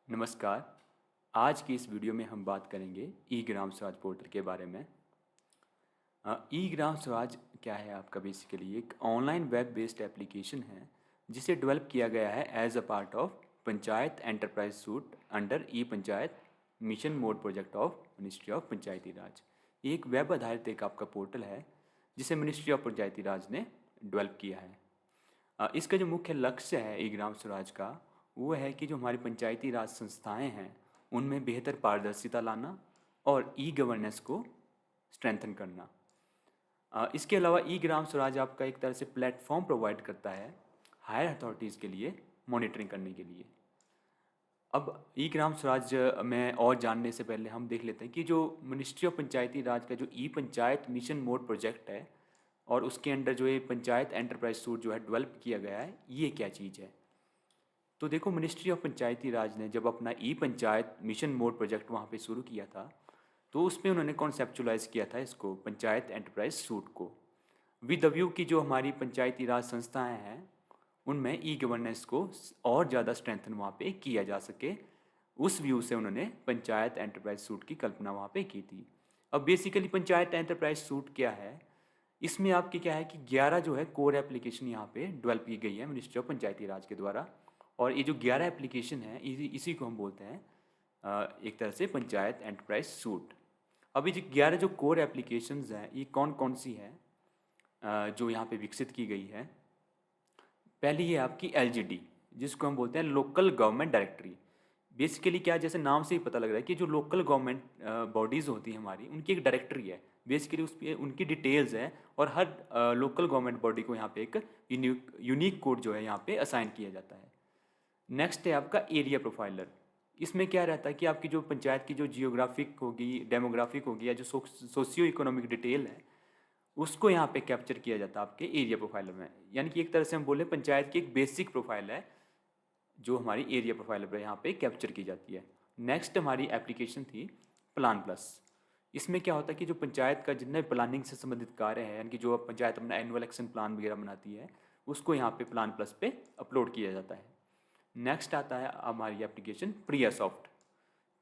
नमस्कार। आज की इस वीडियो में हम बात करेंगे ई ग्राम स्वराज पोर्टल के बारे में। ई ग्राम स्वराज क्या है आपका? बेसिकली एक ऑनलाइन वेब बेस्ड एप्लीकेशन है जिसे डेवलप किया गया है as a part of panchayat enterprise suite under e panchayat mission mode project of ministry of panchayati raj. ये एक वेब आधारित एक आपका पोर्टल है जिसे मिनिस्ट्री ऑफ पंचायती राज ने डेवलप किया है। इसका जो मुख्य लक्ष्य है ई ग्राम स्वराज का, वो है कि जो हमारी पंचायती राज संस्थाएं हैं उनमें बेहतर पारदर्शिता लाना और ई गवर्नेंस को स्ट्रेंथन करना। इसके अलावा ई ग्राम स्वराज आपका एक तरह से प्लेटफॉर्म प्रोवाइड करता है हायर अथॉरिटीज़ के लिए मॉनिटरिंग करने के लिए। अब ई ग्राम स्वराज में और जानने से पहले हम देख लेते हैं कि जो मिनिस्ट्री ऑफ पंचायती राज का जो ई पंचायत मिशन मोड प्रोजेक्ट है और उसके अंडर जो ये पंचायत एंटरप्राइज सूट जो है डेवलप किया गया है, ये क्या चीज़ है। तो देखो, मिनिस्ट्री ऑफ पंचायती राज ने जब अपना ई पंचायत मिशन मोड प्रोजेक्ट वहाँ पे शुरू किया था, तो उसमें उन्होंने कॉन्सेप्चुलाइज किया था इसको पंचायत एंटरप्राइज सूट को, विद द व्यू की जो हमारी पंचायती राज संस्थाएं हैं उनमें ई गवर्नेंस को और ज़्यादा स्ट्रेंथन वहाँ पे किया जा सके। उस व्यू से उन्होंने पंचायत एंटरप्राइज सूट की कल्पना वहाँ पे की थी। अब बेसिकली पंचायत एंटरप्राइज सूट क्या है, इसमें आपकी क्या है कि 11 जो है कोर एप्लीकेशन यहाँ पे डेवलप की गई है मिनिस्ट्री ऑफ पंचायती राज के द्वारा। और ये जो 11 एप्लीकेशन है इसी को हम बोलते हैं एक तरह से पंचायत एंटरप्राइज सूट। अभी जो 11 जो कोर एप्लीकेशंस हैं, ये कौन कौन सी है जो यहाँ पे विकसित की गई है। पहली है आपकी LGD, जिसको हम बोलते हैं लोकल गवर्नमेंट डायरेक्टरी। बेसिकली क्या है, जैसे नाम से ही पता लग रहा है कि जो लोकल गवर्नमेंट बॉडीज़ होती हैं हमारी, उनकी एक डायरेक्टरी है। बेसिकली उस पर उनकी डिटेल्स हैं और हर लोकल गवर्नमेंट बॉडी को यहाँ पे एक यूनिक कोड जो है यहाँ पे असाइन किया जाता है। नेक्स्ट है आपका एरिया प्रोफाइलर। इसमें क्या रहता है कि आपकी जो पंचायत की जो जियोग्राफिक होगी, डेमोग्राफिक होगी, या जो सोशियो इकोनॉमिक डिटेल है, उसको यहाँ पे कैप्चर किया जाता है आपके एरिया प्रोफाइलर में। यानी कि एक तरह से हम बोले पंचायत की एक बेसिक प्रोफाइल है जो हमारी एरिया प्रोफाइलर पर यहाँ पे कैप्चर की जाती है। नेक्स्ट हमारी एप्लीकेशन थी प्लान प्लस। इसमें क्या होता है कि जो पंचायत का जितने प्लानिंग से संबंधित कार्य है, यानी कि जो पंचायत अपना एनुअल एक्शन प्लान वगैरह बनाती है, उसको यहाँ पे प्लान प्लस पे अपलोड किया जाता है। नेक्स्ट आता है हमारी एप्लीकेशन प्रिया सॉफ्ट।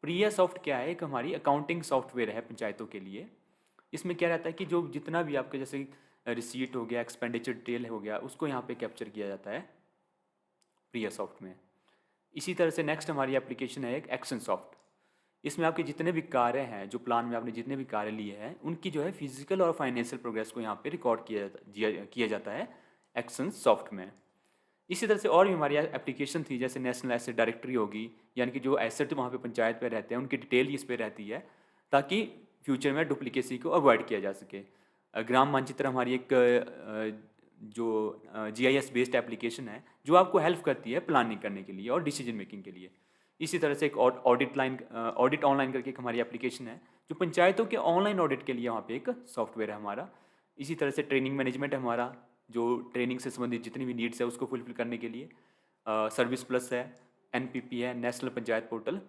प्रिया सॉफ्ट क्या है, एक हमारी अकाउंटिंग सॉफ्टवेयर है पंचायतों के लिए। इसमें क्या रहता है कि जो जितना भी आपके जैसे रिसीट हो गया, एक्सपेंडिचर डिटेल हो गया, उसको यहाँ पे कैप्चर किया जाता है प्रिया सॉफ्ट में। इसी तरह से नेक्स्ट हमारी एप्लीकेशन है एक एक्शन सॉफ्ट। इसमें आपके जितने भी कार्य हैं, जो प्लान में आपने जितने भी कार्य लिए हैं, उनकी जो है फिजिकल और फाइनेंशियल प्रोग्रेस को यहाँ पे रिकॉर्ड किया जाता है एक्शन सॉफ्ट में। इसी तरह से और भी हमारी एप्लीकेशन थी, जैसे नेशनल एसेट डायरेक्टरी होगी, यानी कि जो एसेट वहाँ पे पंचायत पे रहते हैं उनकी डिटेल इस पे रहती है ताकि फ्यूचर में डुप्लीकेसी को अवॉइड किया जा सके। ग्राम मानचित्र हमारी एक जो GIS बेस्ड एप्लीकेशन है जो आपको हेल्प करती है प्लानिंग करने के लिए और डिसीजन मेकिंग के लिए। इसी तरह से एक ऑडिट ऑनलाइन करके एक हमारी एप्लीकेशन है जो पंचायतों के ऑनलाइन ऑडिट के लिए वहाँ पे एक सॉफ्टवेयर है हमारा। इसी तरह से ट्रेनिंग मैनेजमेंट है हमारा, जो ट्रेनिंग से संबंधित जितनी भी नीड्स है उसको फुलफिल करने के लिए। सर्विस प्लस है, NPP है, नेशनल पंचायत पोर्टल।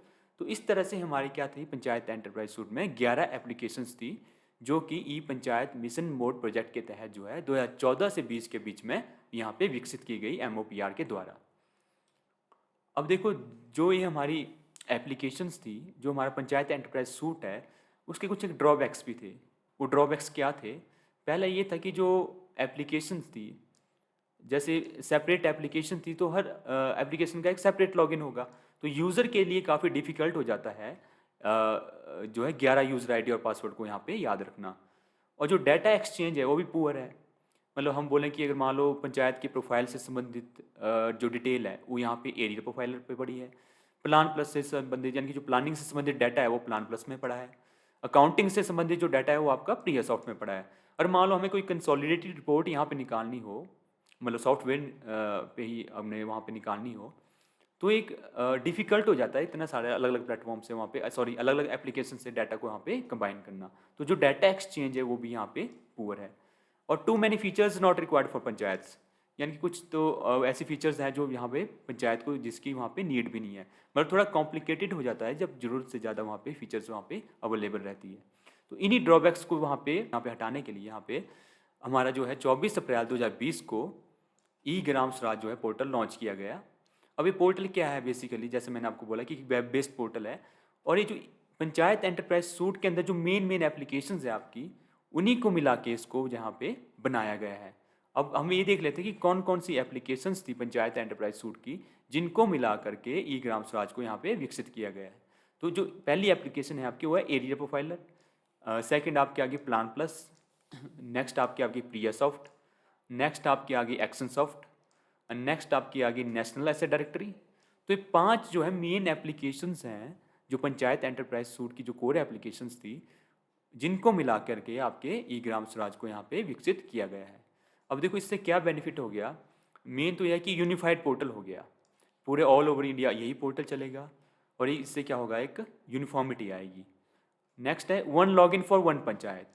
तो इस तरह से हमारी क्या थी, पंचायत एंटरप्राइज सूट में 11 एप्लीकेशंस थी जो कि ई पंचायत मिशन मोड प्रोजेक्ट के तहत जो है 2014 से 20 के बीच में यहाँ पे विकसित की गई MOPR के द्वारा। अब देखो, जो ये हमारी एप्लीकेशंस थी, जो हमारा पंचायत एंटरप्राइज सूट है, उसके कुछ एक ड्रॉबैक्स भी थे। वो ड्रॉबैक्स क्या थे? पहला ये था कि जो एप्लीकेशंस थी, जैसे सेपरेट एप्लीकेशन थी तो हर एप्लीकेशन का एक सेपरेट लॉगिन होगा, तो यूज़र के लिए काफ़ी डिफ़िकल्ट हो जाता है जो है 11 यूज़र ID और पासवर्ड को यहाँ पे याद रखना। और जो डाटा एक्सचेंज है वो भी पुअर है। मतलब हम बोलें कि अगर मान लो पंचायत की प्रोफाइल से संबंधित जो डिटेल है वो यहाँ पे एरिया प्रोफाइलर पे पड़ी है। प्लान प्लस से संबंधित, यानी कि जो प्लानिंग से संबंधित डाटा है वो प्लान प्लस में पड़ा है। अकाउंटिंग से संबंधित जो डाटा है वो आपका प्रिया सॉफ्ट में पड़ा है। और मान लो हमें कोई कंसोलिडेटेड रिपोर्ट यहाँ पे निकालनी हो, मतलब सॉफ्टवेयर पे ही हमने वहाँ पे निकालनी हो, तो एक डिफ़िकल्ट हो जाता है इतना सारे अलग अलग प्लेटफॉर्म से वहाँ पे, सॉरी, अलग अलग एप्लीकेशन से डाटा को वहाँ पे कंबाइन करना। तो जो डाटा एक्सचेंज है वो भी यहाँ पे पुअर है। और too many features not required for panchayat, यानी कि कुछ तो ऐसे फीचर्स हैं जो यहाँ पे पंचायत को जिसकी वहाँ पे नीड भी नहीं है। मतलब थोड़ा कॉम्प्लिकेटेड हो जाता है जब ज़रूरत से ज़्यादा वहाँ पे फीचर्स वहाँ पे अवेलेबल रहती है। तो इन्हीं ड्रॉबैक्स को वहाँ पे हटाने के लिए यहाँ पे हमारा जो है 24 अप्रैल 2020 को ई ग्राम स्वराज जो है पोर्टल लॉन्च किया गया। अब ये पोर्टल क्या है बेसिकली, जैसे मैंने आपको बोला कि वेब बेस्ड पोर्टल है, और ये जो पंचायत एंटरप्राइज सूट के अंदर जो मेन एप्लीकेशंस है आपकी, उन्हीं को मिला के इसको यहाँ पे बनाया गया है। अब हम ये देख लेते हैं कि कौन कौन सी एप्लीकेशंस थी पंचायत एंटरप्राइज सूट की, जिनको मिला करके ई ग्राम स्वराज को यहाँ पे विकसित किया गया है। तो जो पहली एप्लीकेशन है आपकी वो है एरिया प्रोफाइलर, सेकंड आपके आगे प्लान प्लस, नेक्स्ट आपके आगे प्रिया सॉफ्ट, नेक्स्ट आपके आगे एक्शन सॉफ्ट, नेक्स्ट आपकी आ गई नेशनल एसेट डायरेक्टरी। तो ये 5 जो है मेन एप्लीकेशंस हैं जो पंचायत एंटरप्राइज सूट की जो कोर एप्लीकेशंस थी, जिनको मिला करके आपके ई ग्राम स्वराज को यहाँ पे विकसित किया गया है। अब देखो इससे क्या बेनिफिट हो गया, मेन तो यह है कि यूनिफाइड पोर्टल हो गया, पूरे ऑल ओवर इंडिया यही पोर्टल चलेगा, और इससे क्या होगा, एक यूनिफॉर्मिटी आएगी। नेक्स्ट है one login for one panchayat,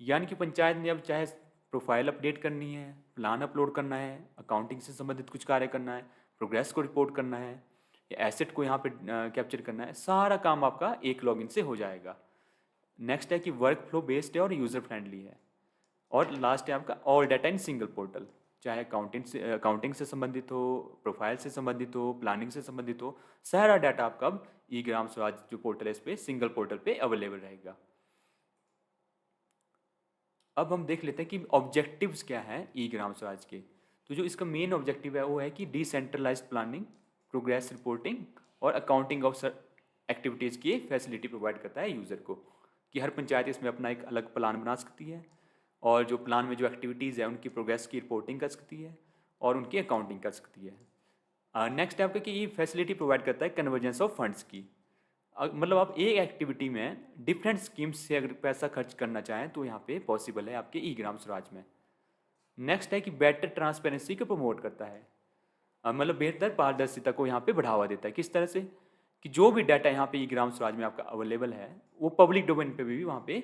यानी कि पंचायत ने अब चाहे प्रोफाइल अपडेट करनी है, प्लान अपलोड करना है, अकाउंटिंग से संबंधित कुछ कार्य करना है, प्रोग्रेस को रिपोर्ट करना है, या एसेट को यहाँ पे कैप्चर करना है, सारा काम आपका एक लॉगिन से हो जाएगा। नेक्स्ट है कि वर्क फ्लो बेस्ड है और यूज़र फ्रेंडली है, और लास्ट है आपका all data in single portal, चाहे अकाउंटिंग से संबंधित हो, प्रोफाइल से संबंधित हो, प्लानिंग से संबंधित हो, सारा डाटा आपका अब ई ग्राम स्वराज जो पोर्टल है इस पर सिंगल पोर्टल पे अवेलेबल रहेगा। अब हम देख लेते हैं कि ऑब्जेक्टिव्स क्या हैं ई ग्राम स्वराज के। तो जो इसका मेन ऑब्जेक्टिव है वो है कि डिसेंट्रलाइज्ड प्लानिंग, प्रोग्रेस रिपोर्टिंग और अकाउंटिंग ऑफ एक्टिविटीज़ की फैसिलिटी प्रोवाइड करता है यूज़र को, कि हर पंचायत इसमें अपना एक अलग प्लान बना सकती है, और जो प्लान में जो एक्टिविटीज़ है उनकी प्रोग्रेस की रिपोर्टिंग कर सकती है और उनकी अकाउंटिंग कर सकती है। नेक्स्ट है आपका कि ये फैसिलिटी प्रोवाइड करता है कन्वर्जेंस ऑफ फंड्स की, मतलब आप एक एक्टिविटी में डिफरेंट स्कीम्स से अगर पैसा खर्च करना चाहें तो यहाँ पे पॉसिबल है आपके ई ग्राम स्वराज में। नेक्स्ट है कि बेटर ट्रांसपेरेंसी को प्रमोट करता है, मतलब बेहतर पारदर्शिता को यहाँ पे बढ़ावा देता है। किस तरह से, कि जो भी डाटा यहाँ पे ई ग्राम स्वराज में आपका अवेलेबल है वो पब्लिक डोमेन पे भी वहाँ पे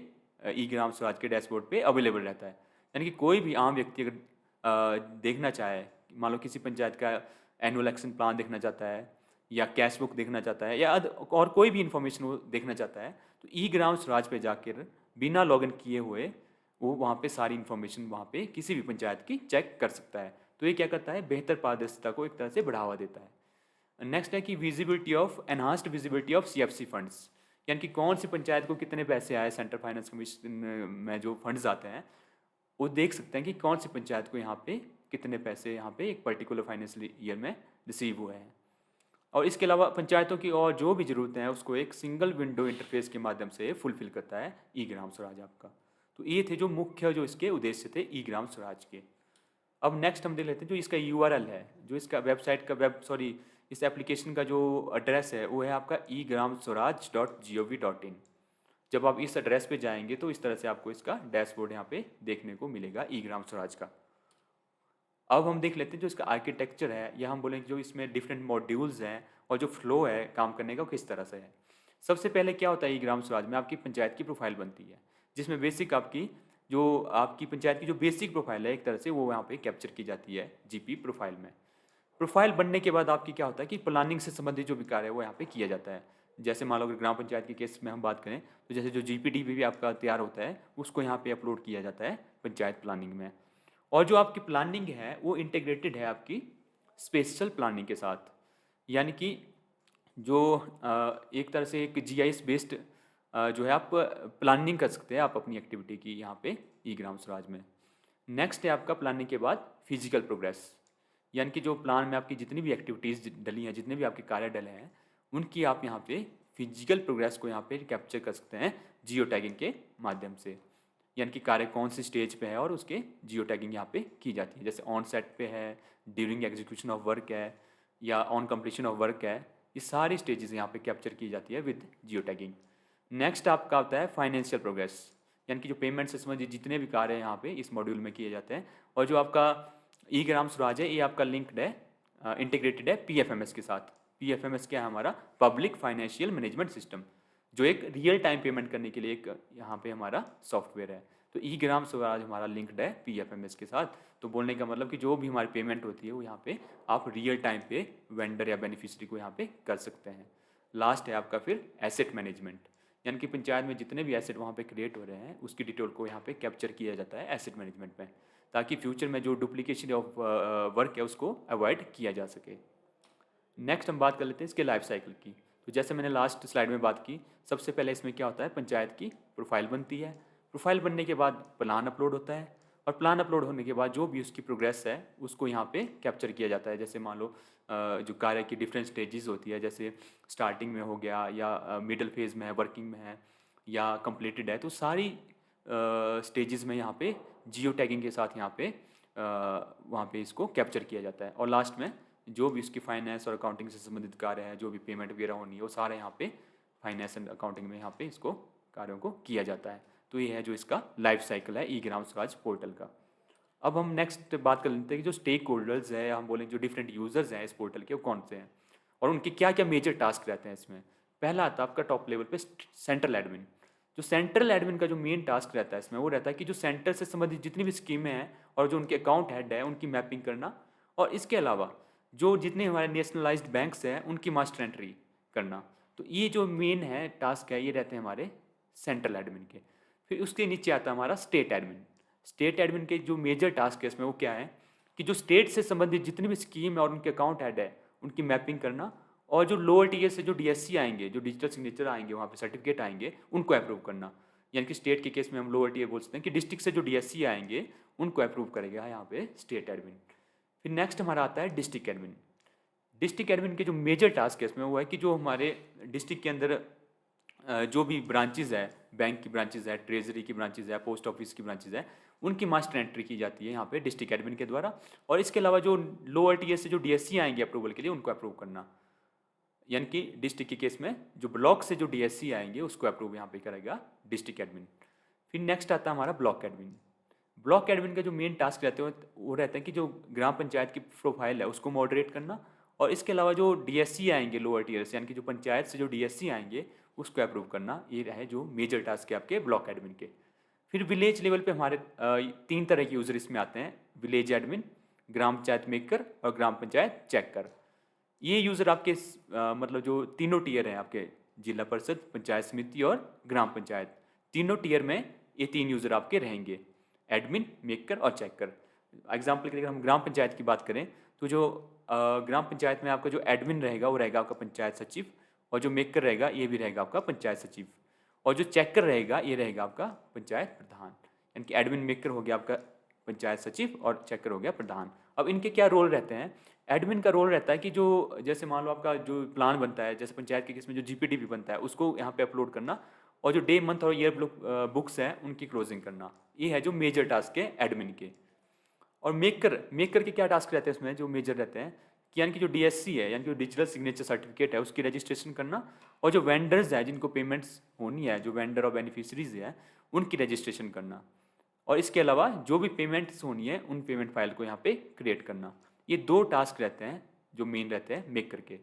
ई ग्राम स्वराज के डैशबोर्ड पे अवेलेबल रहता है। यानी कि कोई भी आम व्यक्ति अगर देखना चाहे, मान लो किसी पंचायत का एनुअल एक्शन प्लान देखना चाहता है, या कैश बुक देखना चाहता है, या और कोई भी इन्फॉर्मेशन वो देखना चाहता है, तो ई ग्राम स्वराज पे जाकर बिना लॉगिन किए हुए वो वहाँ पे सारी इन्फॉर्मेशन वहाँ पे किसी भी पंचायत की चेक कर सकता है। तो ये क्या करता है, बेहतर पारदर्शिता को एक तरह से बढ़ावा देता है। नेक्स्ट है कि visibility of enhanced visibility of CFC funds, यानी कि कौन सी पंचायत को कितने पैसे आए सेंट्रल फाइनेंस कमीशन में जो फंड्स आते हैं, वो देख सकते हैं कि कौन सी पंचायत को यहाँ पे कितने पैसे यहाँ पे एक पर्टिकुलर फाइनेंशियल ईयर में रिसीव हुए हैं। और इसके अलावा पंचायतों की और जो भी ज़रूरतें हैं उसको एक सिंगल विंडो इंटरफेस के माध्यम से फुलफिल करता है ई ग्राम स्वराज आपका। तो ये थे जो मुख्य जो इसके उद्देश्य थे ई ग्राम स्वराज के। अब नेक्स्ट हम देख लेते हैं जो इसका यूआरएल है, जो इसका वेबसाइट का इस एप्लीकेशन का जो एड्रेस है वो है आपका egramswaraj.gov.in। जब आप इस एड्रेस पे जाएंगे तो इस तरह से आपको इसका डैशबोर्ड यहाँ पे देखने को मिलेगा ई ग्राम स्वराज का। अब हम देख लेते हैं जो इसका आर्किटेक्चर है, या हम बोलेंगे जो इसमें डिफरेंट मॉड्यूल्स हैं और जो फ्लो है काम करने का वो किस तरह से है। सबसे पहले क्या होता है, ई ग्राम स्वराज में आपकी पंचायत की प्रोफाइल बनती है, जिसमें बेसिक आपकी पंचायत की जो बेसिक प्रोफाइल है एक तरह से वो यहाँ पे कैप्चर की जाती है जीपी प्रोफाइल में। प्रोफाइल बनने के बाद आपकी क्या होता है कि प्लानिंग से संबंधित जो भी कार्य है वो यहाँ पे किया जाता है। जैसे मान लो अगर ग्राम पंचायत के केस में हम बात करें तो जैसे जो जीपीडीपी भी आपका तैयार होता है उसको यहाँ पे अपलोड किया जाता है पंचायत प्लानिंग में। और जो आपकी प्लानिंग है वो इंटीग्रेटेड है आपकी स्पेशल प्लानिंग के साथ, यानी कि जो एक तरह से एक जीआईएस बेस्ड जो है आप प्लानिंग कर सकते हैं आप अपनी एक्टिविटी की यहाँ पे ई ग्राम स्वराज में। नेक्स्ट है आपका प्लानिंग के बाद फिजिकल प्रोग्रेस, यानी कि जो प्लान में आपकी जितनी भी एक्टिविटीज़ डली हैं, जितने भी आपके कार्य डले हैं, उनकी आप यहाँ पे फिजिकल प्रोग्रेस को यहाँ पे कैप्चर कर सकते हैं जियो टैगिंग के माध्यम से, यानी कि कार्य कौन सी स्टेज पे है और उसके जियो टैगिंग यहाँ पे की जाती है। जैसे ऑन सेट पे है, ड्यूरिंग एग्जीक्यूशन ऑफ वर्क है, या ऑन कंप्लीशन ऑफ वर्क है, ये सारी स्टेजेस यहाँ पे कैप्चर की जाती है विद जियो टैगिंग। नेक्स्ट आपका होता है फाइनेंशियल प्रोग्रेस, यानी कि जो पेमेंट से संबंधित जितने भी कार्य हैं यहाँ पे इस मॉड्यूल में किए जाते हैं। और जो आपका ई ग्राम स्वराज है ये आपका लिंक्ड है, इंटीग्रेटेड है पीएफएमएस के साथ। पीएफएमएस क्या है, हमारा पब्लिक फाइनेंशियल मैनेजमेंट सिस्टम, जो एक रियल टाइम पेमेंट करने के लिए एक यहाँ पे हमारा सॉफ्टवेयर है। तो ई ग्राम स्वराज हमारा लिंक्ड है पीएफएमएस के साथ। तो बोलने का मतलब कि जो भी हमारी पेमेंट होती है वो यहाँ पे आप रियल टाइम पे वेंडर या बेनिफिशियरी को यहाँ पे कर सकते हैं। लास्ट है आपका फिर एसेट मैनेजमेंट, यानी कि पंचायत में जितने भी एसेट वहाँ पे क्रिएट हो रहे हैं उसकी डिटेल को यहाँ पे कैप्चर किया जाता है एसेट मैनेजमेंट में, ताकि फ्यूचर में जो डुप्लीकेशन ऑफ वर्क है उसको अवॉइड किया जा सके। नेक्स्ट हम बात कर लेते हैं इसके लाइफ साइकिल की। तो जैसे मैंने लास्ट स्लाइड में बात की, सबसे पहले इसमें क्या होता है, पंचायत की प्रोफाइल बनती है। प्रोफाइल बनने के बाद प्लान अपलोड होता है, और प्लान अपलोड होने के बाद जो भी उसकी प्रोग्रेस है उसको यहाँ पे कैप्चर किया जाता है। जैसे मान लो जो कार्य की डिफरेंट स्टेजेस होती है, जैसे स्टार्टिंग में हो गया, या मिडिल फेज में है, वर्किंग में है, या कंप्लीटेड है, तो सारी स्टेजेस में यहाँ पे जियो टैगिंग के साथ यहाँ पे वहाँ पे इसको कैप्चर किया जाता है। और लास्ट में जो भी उसकी फाइनेंस और अकाउंटिंग से संबंधित कार्य है, जो भी पेमेंट वगैरह होनी है, वो सारे यहाँ पे फाइनेंस एंड अकाउंटिंग में यहाँ पे इसको कार्यों को किया जाता है। तो ये है जो इसका लाइफ साइकिल है ई ग्राम स्वराज पोर्टल का। अब हम नेक्स्ट बात कर लेते हैं कि जो स्टेक होल्डर्स है, हम बोलें जो डिफरेंट यूजर्स हैं इस पोर्टल के, वो कौन से हैं और उनके क्या क्या मेजर टास्क रहते हैं इसमें। पहला आता है आपका टॉप लेवल पे सेंट्रल एडमिन। जो सेंट्रल एडमिन का जो मेन टास्क रहता है इसमें, वो रहता है कि जो सेंटर से संबंधित जितनी भी स्कीमें हैं और जो उनके अकाउंट हेड है उनकी मैपिंग करना, और इसके अलावा जो जितने हमारे नेशनलाइज्ड बैंक्स हैं उनकी मास्टर एंट्री करना। तो ये जो मेन है टास्क है, ये रहते हैं हमारे सेंट्रल एडमिन के। फिर उसके नीचे आता है हमारा स्टेट एडमिन। स्टेट एडमिन के जो मेजर टास्क है इसमें, वो क्या है कि जो स्टेट से संबंधित जितनी भी स्कीम है और उनके अकाउंट हेड है उनकी मैपिंग करना, और जो लोअर टीयर से जो डीएससी आएंगे, जो डिजिटल सिग्नेचर आएंगे, वहाँ पे सर्टिफिकेट आएंगे, उनको अप्रूव करना। यानी कि स्टेट के केस में हम लोअर टीयर बोल सकते हैं कि डिस्ट्रिक्ट से जो डीएससी आएंगे उनको अप्रूव करेगा यहाँ पे स्टेट एडमिन। फिर नेक्स्ट हमारा आता है डिस्ट्रिक्ट एडमिन। डिस्ट्रिक्ट एडमिन के जो मेजर टास्क है इसमें, वो है कि जो हमारे डिस्ट्रिक्ट के अंदर जो भी ब्रांचेज है, बैंक की ब्रांचेज है, ट्रेजरी की ब्रांचेज है, पोस्ट ऑफिस की ब्रांचेज है, उनकी मास्टर एंट्री की जाती है यहाँ पे डिस्ट्रिक्ट एडमिन के द्वारा। और इसके अलावा जो लोअर टीयर से जो डीएससी आएंगे अप्रूवल के लिए, उनको अप्रूव करना। यानी कि डिस्ट्रिक्ट के केस में जो ब्लॉक से जो डीएससी आएंगे उसको अप्रूव यहाँ पे करेगा डिस्ट्रिक्ट एडमिन। फिर नेक्स्ट आता है हमारा ब्लॉक एडमिन। ब्लॉक एडमिन का जो मेन टास्क रहते हैं वो रहते हैं कि जो ग्राम पंचायत की प्रोफाइल है उसको मॉडरेट करना, और इसके अलावा जो डीएससी आएंगे लोअर टीयर से, यानी कि जो पंचायत से जो डीएससी आएंगे उसको अप्रूव करना। ये रहे जो मेजर टास्क है आपके ब्लॉक एडमिन के। फिर विलेज लेवल पे हमारे 3 तरह के यूजर इसमें आते हैं, विलेज एडमिन, ग्राम पंचायत मेकर और ग्राम पंचायत चेकर। ये यूज़र आपके मतलब जो तीनों टीयर हैं आपके, जिला परिषद, पंचायत समिति और ग्राम पंचायत, तीनों टीयर में ये 3 यूज़र आपके रहेंगे, एडमिन, मेकर और चेकर। एग्जाम्पल के लिए अगर हम ग्राम पंचायत की बात करें, तो जो ग्राम पंचायत में आपका जो एडमिन रहेगा वो रहेगा आपका पंचायत सचिव, और जो मेकर रहेगा ये भी रहेगा आपका पंचायत सचिव, और जो चेकर रहेगा ये रहेगा आपका पंचायत प्रधान। यानी कि एडमिन मेकर हो गया आपका पंचायत सचिव और चेकर हो गया प्रधान। अब इनके क्या रोल रहते हैं? एडमिन का रोल रहता है कि जो जैसे मान लो आपका जो प्लान बनता है, जैसे पंचायत के केस में जो जीपीडीपी बनता है उसको यहाँ पे अपलोड करना, और जो डे, मंथ और ईयर बुक्स हैं उनकी क्लोजिंग करना। ये है जो मेजर टास्क है एडमिन के। और मेकर के क्या टास्क रहते हैं इसमें, जो मेजर रहते हैं कि यानी कि जो डीएससी है, यानी कि डिजिटल सिग्नेचर सर्टिफिकेट है, उसकी रजिस्ट्रेशन करना, और जो वेंडर्स हैं जिनको पेमेंट्स होनी है, जो वेंडर और बेनिफिशरीज है, उनकी रजिस्ट्रेशन करना, और इसके अलावा जो भी पेमेंट्स होनी है उन पेमेंट फाइल को यहाँ पे क्रिएट करना। ये 2 टास्क रहते हैं जो मेन रहते हैं मेकर के।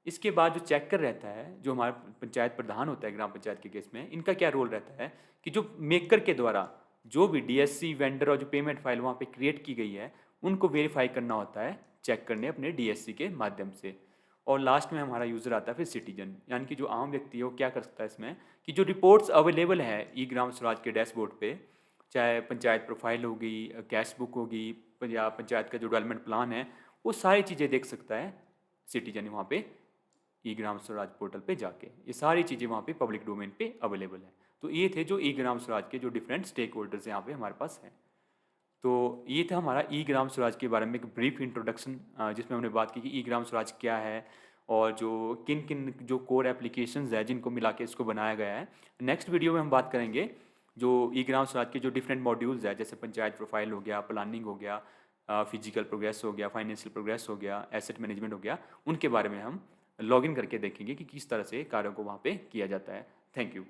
इसके बाद जो चेकर रहता है, जो हमारा पंचायत प्रधान होता है ग्राम पंचायत के केस में, इनका क्या रोल रहता है कि जो मेकर के द्वारा जो भी डीएससी, वेंडर और जो पेमेंट फाइल वहाँ पे क्रिएट की गई है उनको वेरीफाई करना होता है चेक करने अपने डीएससी के माध्यम से। और लास्ट में हमारा यूज़र आता है फिर सिटीजन, यानी कि जो आम व्यक्ति है वो क्या कर सकता है इसमें कि जो रिपोर्ट्स अवेलेबल है ई ग्राम स्वराज के डैशबोर्ड पे, चाहे पंचायत प्रोफाइल होगी, कैश बुक होगी, या पंचायत का जो डेवलपमेंट प्लान है, वो सारी चीज़ें देख सकता है सिटीजन वहाँ पे ई ग्राम स्वराज पोर्टल पे जाके। ये सारी चीज़ें वहाँ पे पब्लिक डोमेन पे अवेलेबल है। तो ये थे जो ई ग्राम स्वराज के जो डिफरेंट स्टेक होल्डर्स यहाँ पे हमारे पास हैं। तो ये था हमारा ई ग्राम स्वराज के बारे में एक ब्रीफ इंट्रोडक्शन, जिसमें हमने बात की कि ई ग्राम स्वराज क्या है और जो किन किन जो कोर एप्लीकेशंस है जिनको मिला के इसको बनाया गया है। नेक्स्ट वीडियो में हम बात करेंगे जो ई ग्राम स्वराज के जो डिफरेंट मॉड्यूल्स है, जैसे पंचायत प्रोफाइल हो गया, प्लानिंग हो गया, फिजिकल प्रोग्रेस हो गया, फाइनेंशियल प्रोग्रेस हो गया, एसेट मैनेजमेंट हो गया, उनके बारे में हम लॉगिन करके देखेंगे कि किस तरह से कार्यों को वहाँ पे किया जाता है। Thank you.